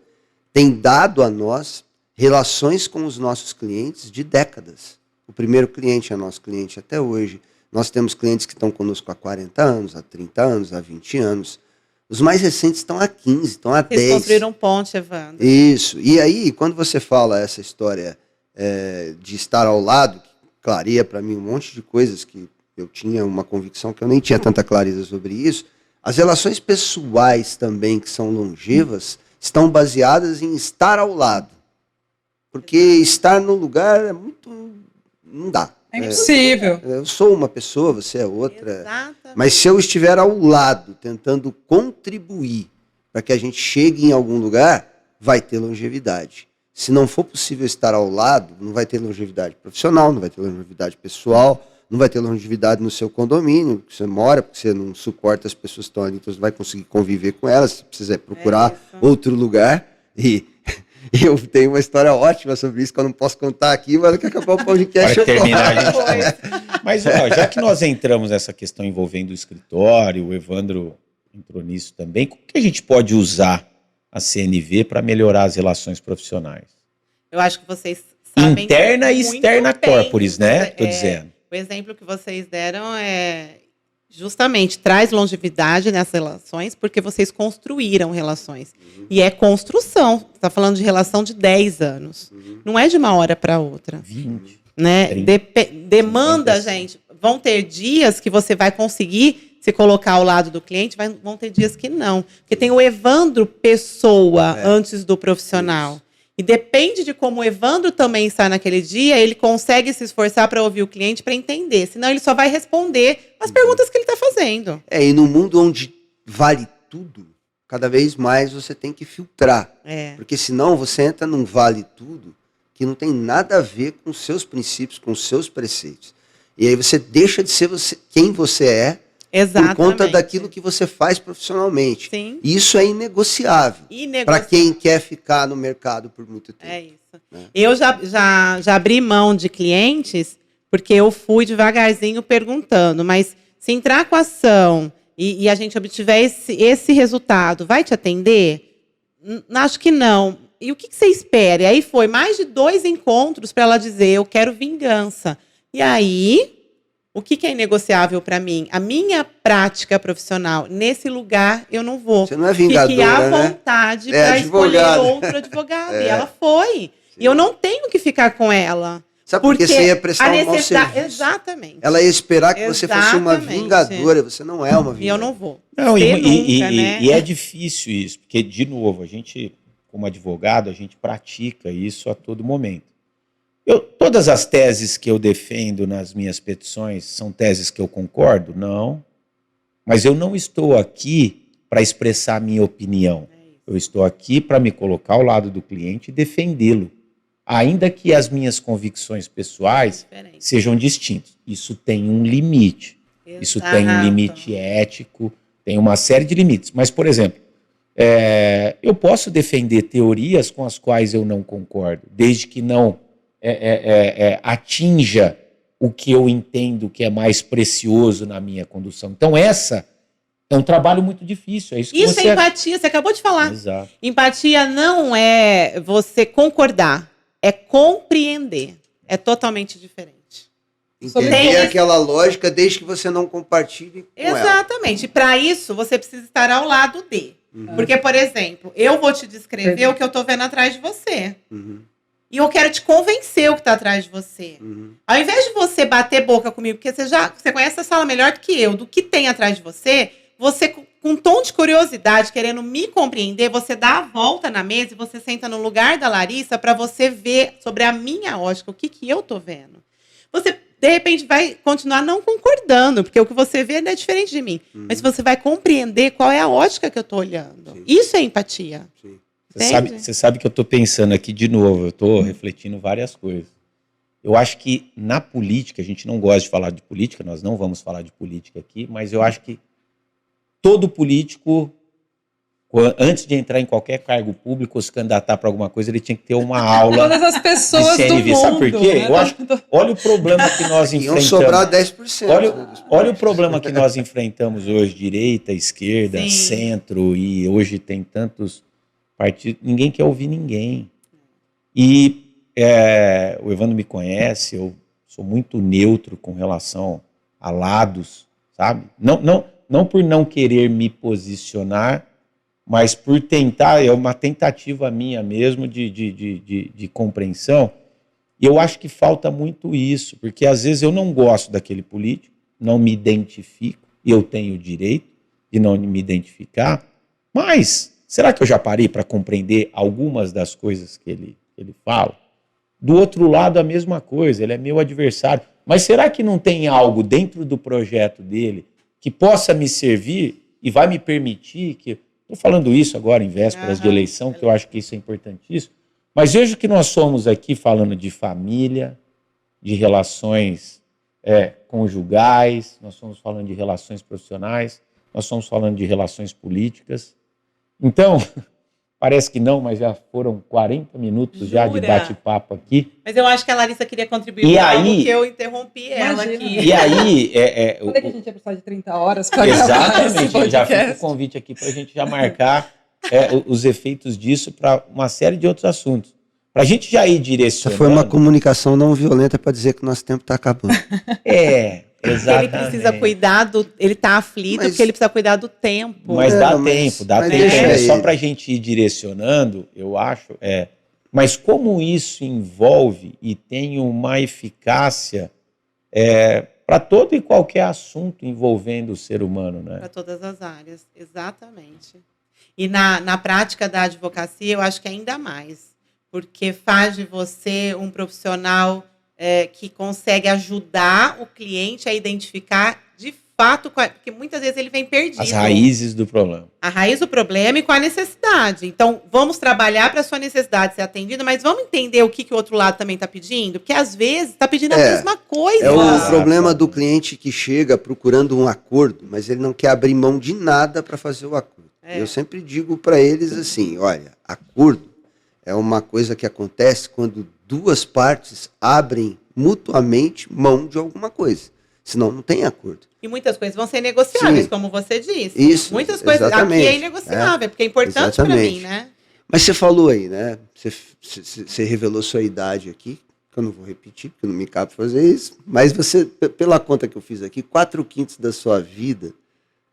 tem dado a nós relações com os nossos clientes de décadas. O primeiro cliente é nosso cliente até hoje. Nós temos clientes que estão conosco há 40 anos, há 30 anos, há 20 anos. Os mais recentes estão há 15, estão há 10. Eles construíram um ponte, Evandro. Isso. E aí, quando você fala essa história de estar ao lado, que clareia para mim um monte de coisas que eu tinha uma convicção que eu nem tinha tanta clareza sobre isso, as relações pessoais também, que são longevas, estão baseadas em estar ao lado. Porque estar no lugar é muito... não dá. É impossível. Eu sou uma pessoa, você é outra. Exatamente. Mas se eu estiver ao lado, tentando contribuir para que a gente chegue em algum lugar, vai ter longevidade. Se não for possível estar ao lado, não vai ter longevidade profissional, não vai ter longevidade pessoal, não vai ter longevidade no seu condomínio, que você mora, porque você não suporta as pessoas que estão ali, então você vai conseguir conviver com elas, se precisa procurar outro lugar. Eu tenho uma história ótima sobre isso, que eu não posso contar aqui, mas daqui a acabar o podcast Para terminar, a gente Foi. Mas ó, já que nós entramos nessa questão envolvendo o escritório, o Evandro entrou nisso também, como que a gente pode usar a CNV para melhorar as relações profissionais? Eu acho que vocês sabem Interna e muito externa bem. corporis, né? Tô dizendo. O exemplo que vocês deram justamente traz longevidade nessas relações, porque vocês construíram relações. E é construção. Você está falando de relação de 10 anos. Não é de uma hora para outra. 20. Né? 30, Demanda, 50. gente. Vão ter dias que você vai conseguir se colocar ao lado do cliente, vão ter dias que não. Porque tem o Evandro pessoa antes do profissional. Isso. E depende de como o Evandro também está naquele dia, ele consegue se esforçar para ouvir o cliente, para entender. Senão ele só vai responder as perguntas que ele está fazendo. E no mundo onde vale tudo, cada vez mais você tem que filtrar. Porque senão você entra num vale tudo que não tem nada a ver com os seus princípios, com os seus preceitos. E aí você deixa de ser quem você é. Exatamente. Por conta daquilo que você faz profissionalmente. Sim. Isso é inegociável. Para quem quer ficar no mercado por muito tempo. É isso. Né? Eu já abri mão de clientes porque eu fui devagarzinho perguntando, mas se entrar com a ação e a gente obtiver esse resultado, vai te atender? Acho que não. E o que você espera? E aí foi mais de 2 encontros para ela dizer, eu quero vingança. E aí... O que é inegociável para mim? A minha prática profissional. Nesse lugar, eu não vou. Você não é vingadora, Fique à vontade para escolher outro advogado. E ela foi. Sim. E eu não tenho que ficar com ela. Sabe porque você ia prestar um mau serviço. Exatamente. Ela ia esperar que você fosse uma vingadora. Você não é uma vingadora. E eu não vou. Não, e é difícil isso. Porque, de novo, a gente, como advogado, a gente pratica isso a todo momento. Todas as teses que eu defendo nas minhas petições são teses que eu concordo? Não. Mas eu não estou aqui para expressar a minha opinião. Eu estou aqui para me colocar ao lado do cliente e defendê-lo. Ainda que as minhas convicções pessoais sejam distintas. Isso tem um limite. Exato. Isso tem um limite ético, tem uma série de limites. Mas, por exemplo, eu posso defender teorias com as quais eu não concordo, desde que não... atinja o que eu entendo que é mais precioso na minha condução. Então, essa é um trabalho muito difícil. Isso é empatia, você acabou de falar. Exato. Empatia não é você concordar, é compreender. É totalmente diferente. Entender aquela lógica desde que você não compartilhe com ela. Exatamente. E para isso, você precisa estar ao lado de. Porque, por exemplo, eu vou te descrever o que eu estou vendo atrás de você. E eu quero te convencer o que está atrás de você. Ao invés de você bater boca comigo, porque você conhece a sala melhor do que eu, do que tem atrás de você, com um tom de curiosidade, querendo me compreender, você dá a volta na mesa e você senta no lugar da Larissa para você ver sobre a minha ótica, o que eu estou vendo. Você, de repente, vai continuar não concordando, porque o que você vê é diferente de mim. Mas você vai compreender qual é a ótica que eu estou olhando. Sim. Isso é empatia. Sim. Você sabe que eu estou pensando aqui de novo, eu estou refletindo várias coisas. Eu acho que na política, a gente não gosta de falar de política, nós não vamos falar de política aqui, mas eu acho que todo político, antes de entrar em qualquer cargo público ou se candidatar para alguma coisa, ele tinha que ter uma aula. Todas as pessoas de CNV. do mundo. Sabe por quê? Eu acho, olha o problema que nós enfrentamos. Iam sobrar 10%. Olha o problema que nós enfrentamos hoje, direita, esquerda, Sim. centro, e hoje tem tantos partidos, ninguém quer ouvir ninguém. E o Evandro me conhece, eu sou muito neutro com relação a lados, sabe? Não por não querer me posicionar, mas por tentar, é uma tentativa minha mesmo de compreensão. E eu acho que falta muito isso, porque às vezes eu não gosto daquele político, não me identifico, e eu tenho o direito de não me identificar, mas será que eu já parei para compreender algumas das coisas que ele fala? Do outro lado, a mesma coisa, ele é meu adversário. Mas será que não tem algo dentro do projeto dele que possa me servir e vai me permitir que... Estou falando isso agora em vésperas de eleição, que eu acho que isso é importantíssimo. Mas vejo que nós somos aqui falando de família, de relações conjugais, nós estamos falando de relações profissionais, nós estamos falando de relações políticas. Então, Parece que não, mas já foram 40 minutos já de bate-papo aqui. Mas eu acho que a Larissa queria contribuir com algo que eu interrompi ela aqui. E aí... Falei que a gente ia precisar de 30 horas para gravar esse podcast. Já fica o convite aqui para a gente já marcar os efeitos disso para uma série de outros assuntos. Para a gente já ir direcionando... Essa foi uma comunicação não violenta para dizer que o nosso tempo está acabando. Exatamente. Ele precisa cuidar ele está aflito porque ele precisa cuidar do tempo. Mas dá tempo. Só para a gente ir direcionando, eu acho, mas como isso envolve e tem uma eficácia para todo e qualquer assunto envolvendo o ser humano, né? Para todas as áreas, exatamente. E na prática da advocacia, eu acho que ainda mais, porque faz de você um profissional que consegue ajudar o cliente a identificar de fato, porque muitas vezes ele vem perdido. As raízes do problema. A raiz do problema e com a necessidade. Então, vamos trabalhar para a sua necessidade ser atendida, mas vamos entender o que o outro lado também está pedindo? Porque às vezes está pedindo a mesma coisa. É o problema do cliente que chega procurando um acordo, mas ele não quer abrir mão de nada para fazer o acordo. Eu sempre digo para eles assim, olha, acordo é uma coisa que acontece quando duas partes abrem mutuamente mão de alguma coisa. Senão não tem acordo. E muitas coisas vão ser negociáveis, como você disse. Isso, muitas coisas exatamente. aqui é inegociável, porque é importante para mim, né? Mas você falou aí, né? Você revelou sua idade aqui, que eu não vou repetir, porque não me cabe fazer isso. Mas você, pela conta que eu fiz aqui, 4/5 da sua vida,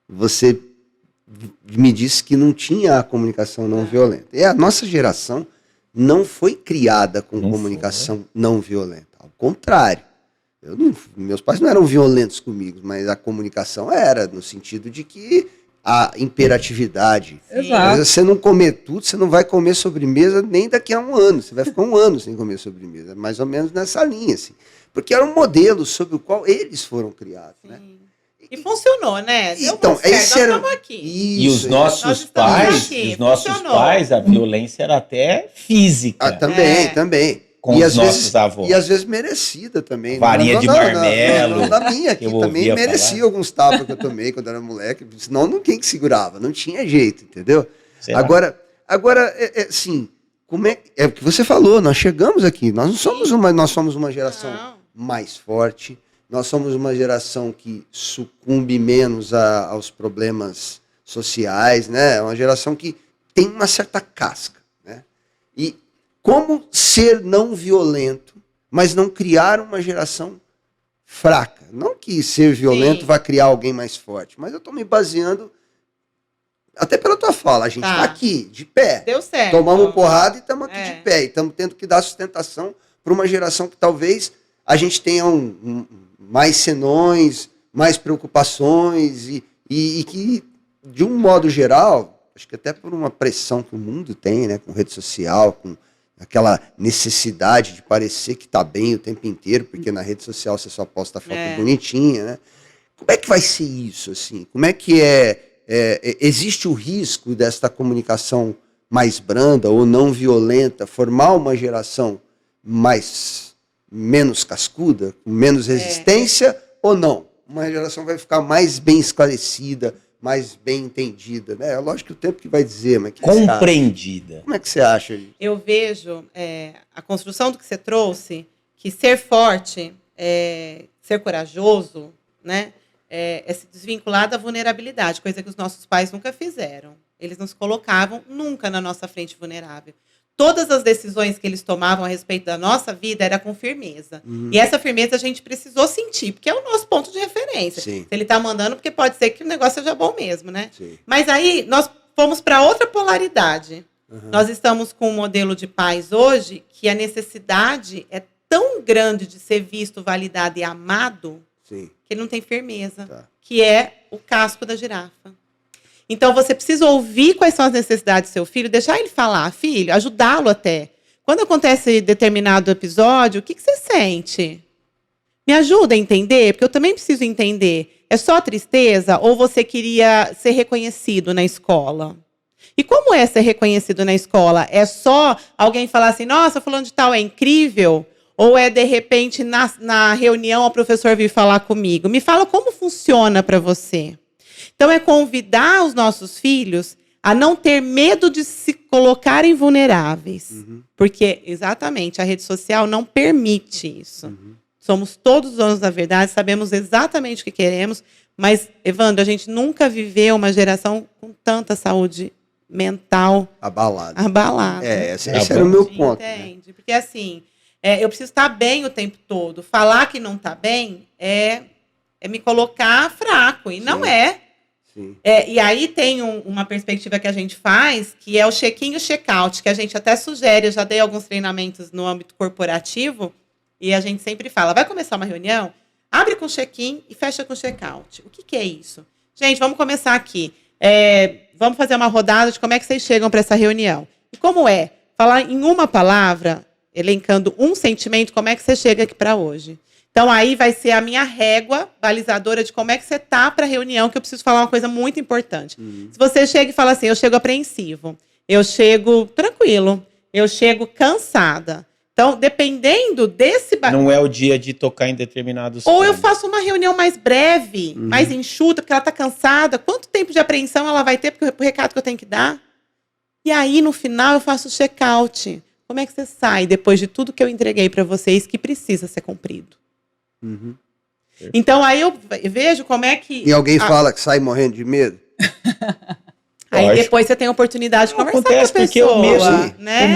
você me disse que não tinha a comunicação não violenta. E a nossa geração não foi criada com comunicação não violenta. Ao contrário. Meus pais não eram violentos comigo, mas a comunicação era, no sentido de que a imperatividade. Exato. Se você não comer tudo, você não vai comer sobremesa nem daqui a um ano. Você vai ficar um ano sem comer sobremesa. Mais ou menos nessa linha, assim. Porque era um modelo sobre o qual eles foram criados, né? E funcionou, né? Então, esse era... aqui. Isso, e os nossos pais, a violência era até física. Também. Com os nossos avós. E às vezes merecida também. Varinha de marmelo. Da minha aqui também merecia alguns tapas que eu tomei quando era moleque. Senão ninguém que segurava. Não tinha jeito, entendeu? Agora, assim, como é o que você falou, nós chegamos aqui. Nós não somos uma geração mais forte. Nós somos uma geração que sucumbe menos aos problemas sociais, né? É uma geração que tem uma certa casca, né? E como ser não violento, mas não criar uma geração fraca? Não que ser violento vai criar alguém mais forte, mas eu estou me baseando, até pela tua fala, a gente está aqui, de pé. Deu certo. Tomamos porrada e estamos aqui de pé. E estamos tendo que dar sustentação para uma geração que talvez a gente tenha mais senões, mais preocupações e que, de um modo geral, acho que até por uma pressão que o mundo tem, né, com rede social, com aquela necessidade de parecer que está bem o tempo inteiro, porque na rede social você só posta foto bonitinha, né? Como é que vai ser isso, assim? Como é que existe o risco desta comunicação mais branda ou não violenta formar uma geração menos cascuda, com menos resistência ou não? Uma geração vai ficar mais bem esclarecida, mais bem entendida, né? É lógico que o tempo que vai dizer, mas... Compreendida. Como é que você acha isso? Eu vejo a construção do que você trouxe, que ser forte, ser corajoso, né? É se desvincular da vulnerabilidade, coisa que os nossos pais nunca fizeram. Eles não se colocavam nunca na nossa frente vulnerável. Todas as decisões que eles tomavam a respeito da nossa vida era com firmeza. E essa firmeza a gente precisou sentir, porque é o nosso ponto de referência. Sim. Se ele está mandando, porque pode ser que o negócio seja bom mesmo, né? Sim. Mas aí nós fomos para outra polaridade. Nós estamos com um modelo de pais hoje que a necessidade é tão grande de ser visto, validado e amado, que ele não tem firmeza, que é o casco da girafa. Então, você precisa ouvir quais são as necessidades do seu filho, deixar ele falar, filho, ajudá-lo até. Quando acontece determinado episódio, o que você sente? Me ajuda a entender, porque eu também preciso entender. É só tristeza ou você queria ser reconhecido na escola? E como é ser reconhecido na escola? É só alguém falar assim, nossa, fulano de tal é incrível? Ou é, de repente, na reunião, o professor vir falar comigo? Me fala como funciona para você. Então, é convidar os nossos filhos a não ter medo de se colocarem vulneráveis. Porque, exatamente, a rede social não permite isso. Somos todos donos da verdade, sabemos exatamente o que queremos, mas, Evandro, a gente nunca viveu uma geração com tanta saúde mental abalada. Esse era o meu ponto. Entende? Né? Porque, assim, eu preciso estar bem o tempo todo. Falar que não está bem é me colocar fraco, e não é. E aí tem uma perspectiva que a gente faz, que é o check-in e o check-out, que a gente até sugere, eu já dei alguns treinamentos no âmbito corporativo, e a gente sempre fala, vai começar uma reunião, abre com check-in e fecha com check-out. O que é isso? Gente, vamos começar aqui. Vamos fazer uma rodada de como é que vocês chegam para essa reunião. E como é? Falar em uma palavra, elencando um sentimento, como é que você chega aqui para hoje. Então, aí vai ser a minha régua balizadora de como é que você está para a reunião, que eu preciso falar uma coisa muito importante. Se você chega e fala assim, eu chego apreensivo, eu chego tranquilo, eu chego cansada. Então, dependendo desse... Não é o dia de tocar em determinados Ou eu faço uma reunião mais breve, mais enxuta, porque ela está cansada. Quanto tempo de apreensão ela vai ter pro recado que eu tenho que dar? E aí, no final, eu faço o check-out. Como é que você sai depois de tudo que eu entreguei para vocês que precisa ser cumprido? Então, aí eu vejo como é que... E alguém fala que sai morrendo de medo? Aí depois você tem a oportunidade de conversar com a pessoa. Porque o medo, né?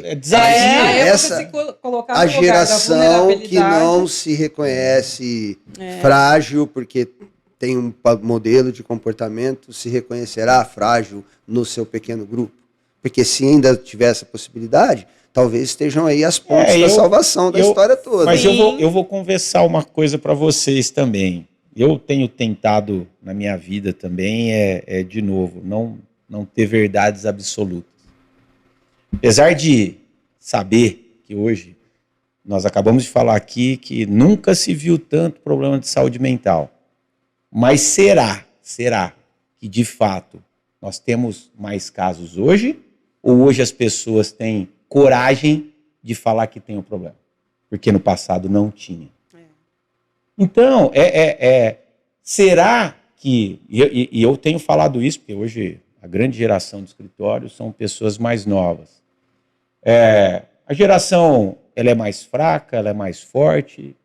é desafio. A geração que não se reconhece frágil, porque tem um modelo de comportamento, se reconhecerá frágil no seu pequeno grupo. Porque se ainda tiver essa possibilidade, talvez estejam aí as pontes da salvação da história toda. Mas eu vou conversar uma coisa para vocês também. Eu tenho tentado na minha vida também, de novo, não ter verdades absolutas. Apesar de saber que hoje, nós acabamos de falar aqui que nunca se viu tanto problema de saúde mental. Mas será que de fato nós temos mais casos hoje? Ou hoje as pessoas têm coragem de falar que tem um problema? Porque no passado não tinha. Então, será que... E eu tenho falado isso, porque hoje a grande geração do escritório são pessoas mais novas. A geração, ela é mais fraca, ela é mais forte.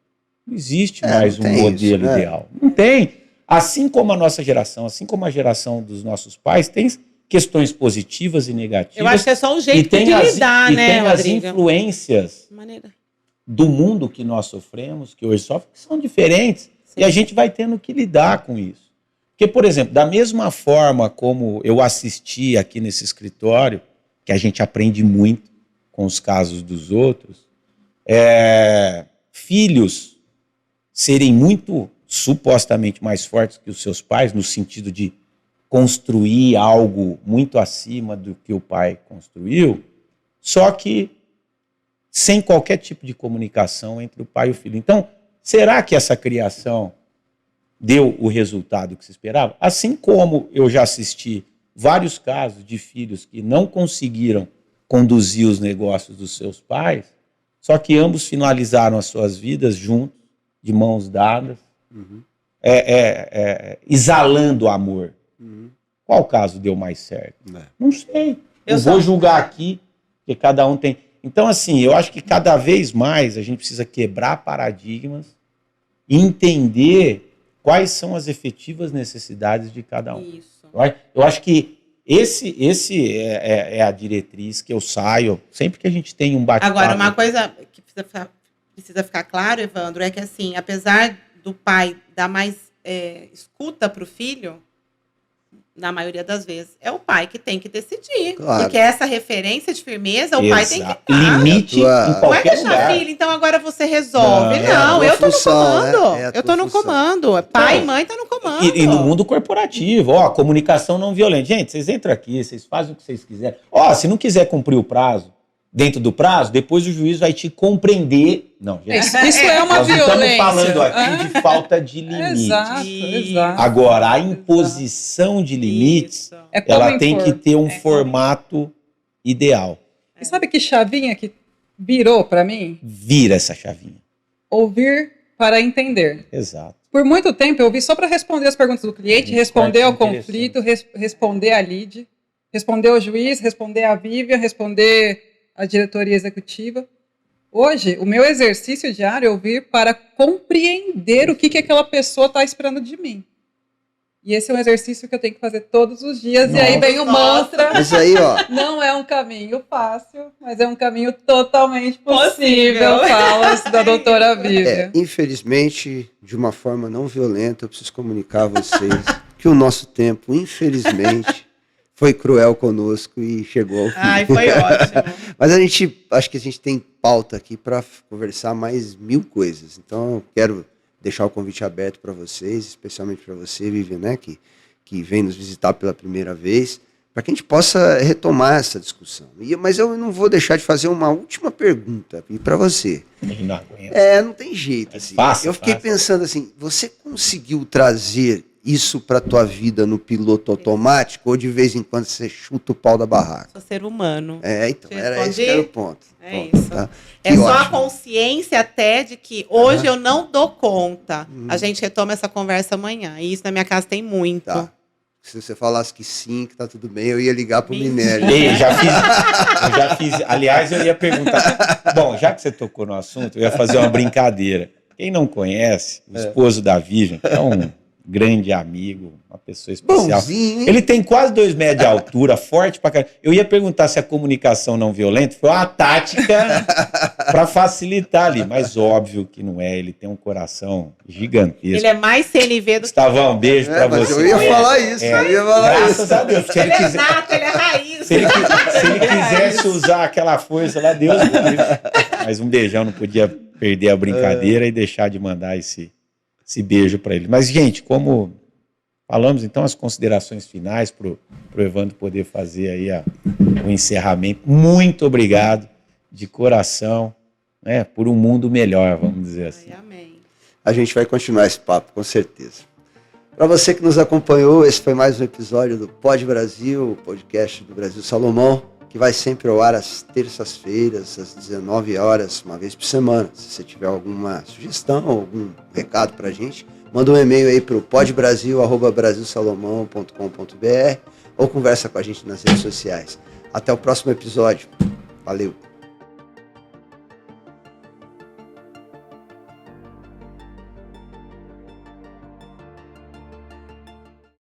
Não existe mais um modelo ideal. Não tem. Assim como a nossa geração, assim como a geração dos nossos pais, tem questões positivas e negativas. Eu acho que é só o jeito de lidar, né, Rodrigo? E tem as influências do mundo que nós sofremos, que hoje sofrem, que são diferentes. Sim. E a gente vai tendo que lidar com isso. Porque, por exemplo, da mesma forma como eu assisti aqui nesse escritório, que a gente aprende muito com os casos dos outros, filhos serem muito supostamente mais fortes que os seus pais, no sentido de construir algo muito acima do que o pai construiu, só que sem qualquer tipo de comunicação entre o pai e o filho. Então, será que essa criação deu o resultado que se esperava? Assim como eu já assisti vários casos de filhos que não conseguiram conduzir os negócios dos seus pais, só que ambos finalizaram as suas vidas juntos, de mãos dadas, exalando amor. Qual caso deu mais certo? Não sei. Eu vou julgar aqui, porque cada um tem... Então, assim, eu acho que cada vez mais a gente precisa quebrar paradigmas e entender quais são as efetivas necessidades de cada um. Isso. Eu acho que esse é a diretriz que eu saio, sempre que a gente tem um bate-papo. Agora, uma coisa que precisa ficar claro, Evandro, é que, assim, apesar do pai dar mais escuta para o filho, na maioria das vezes, é o pai que tem que decidir. Claro. Porque essa referência de firmeza, o pai tem que dar. Limite em qualquer não é deixar filho, então agora você resolve. Não, eu tô no comando. Né? Eu tô no comando. Pai e mãe estão no comando. E no mundo corporativo, comunicação não violenta. Gente, vocês entram aqui, vocês fazem o que vocês quiserem. Se não quiser cumprir o prazo, dentro do prazo, depois o juiz vai te compreender. Não, gente. Isso é uma violência. Nós estamos falando aqui de falta de limites. Exato. Agora, a imposição de limites, ela tem que ter um formato ideal. E sabe que chavinha que virou para mim? Vira essa chavinha. Ouvir para entender. Exato. Por muito tempo eu vi só para responder as perguntas do cliente, responder ao conflito, responder a lead, responder ao juiz, responder à Vivian, responder à diretoria executiva. Hoje, o meu exercício diário é ouvir para compreender o que aquela pessoa está esperando de mim. E esse é um exercício que eu tenho que fazer todos os dias. Nossa. E aí vem o mantra. Isso aí, ó. Não é um caminho fácil, mas é um caminho totalmente possível. Falas da doutora Vivian. Infelizmente, de uma forma não violenta, eu preciso comunicar a vocês que o nosso tempo, infelizmente, foi cruel conosco e chegou ao fim. Ai, foi ótimo. Mas acho que a gente tem pauta aqui para conversar mais 1000 coisas. Então, eu quero deixar o convite aberto para vocês, especialmente para você, Vivian, né, que vem nos visitar pela primeira vez, para que a gente possa retomar essa discussão. Mas eu não vou deixar de fazer uma última pergunta para você. Não tem jeito. Assim. Eu fiquei pensando assim, você conseguiu trazer isso para a tua vida no piloto automático ou de vez em quando você chuta o pau da barraca? Sou ser humano. Então, era esse que era o ponto. Isso. Tá? É só a consciência até de que hoje eu não dou conta. A gente retoma essa conversa amanhã. E isso na minha casa tem muito. Tá. Se você falasse que sim, que tá tudo bem, eu ia ligar pro Minério. Eu já fiz. Aliás, eu ia perguntar. Bom, já que você tocou no assunto, eu ia fazer uma brincadeira. Quem não conhece, o esposo da Vivian, que é um grande amigo, uma pessoa especial. Bonzinho, ele tem quase 2 metros de altura, forte pra caramba. Eu ia perguntar se a comunicação não violenta foi uma tática para facilitar ali, mas óbvio que não é. Ele tem um coração gigantesco. Ele é mais CNV do Gustavão, um beijo para você. Eu ia falar isso, Graças a Deus. Ele é nato, ele é raiz. Se ele quisesse usar aquela força lá, Deus me livre. Mas um beijão, não podia perder a brincadeira e deixar de mandar esse beijo para ele. Mas, gente, como falamos, então, as considerações finais para o Evandro poder fazer aí o encerramento. Muito obrigado, de coração, né, por um mundo melhor, vamos dizer assim. Amém. A gente vai continuar esse papo, com certeza. Para você que nos acompanhou, esse foi mais um episódio do Pod Brasil, o podcast do Brasil Salomão, que vai sempre ao ar às terças-feiras, às 19 horas, uma vez por semana. Se você tiver alguma sugestão, algum recado para a gente, manda um e-mail aí para o podbrasil@brasilsalomão.com.br ou conversa com a gente nas redes sociais. Até o próximo episódio. Valeu!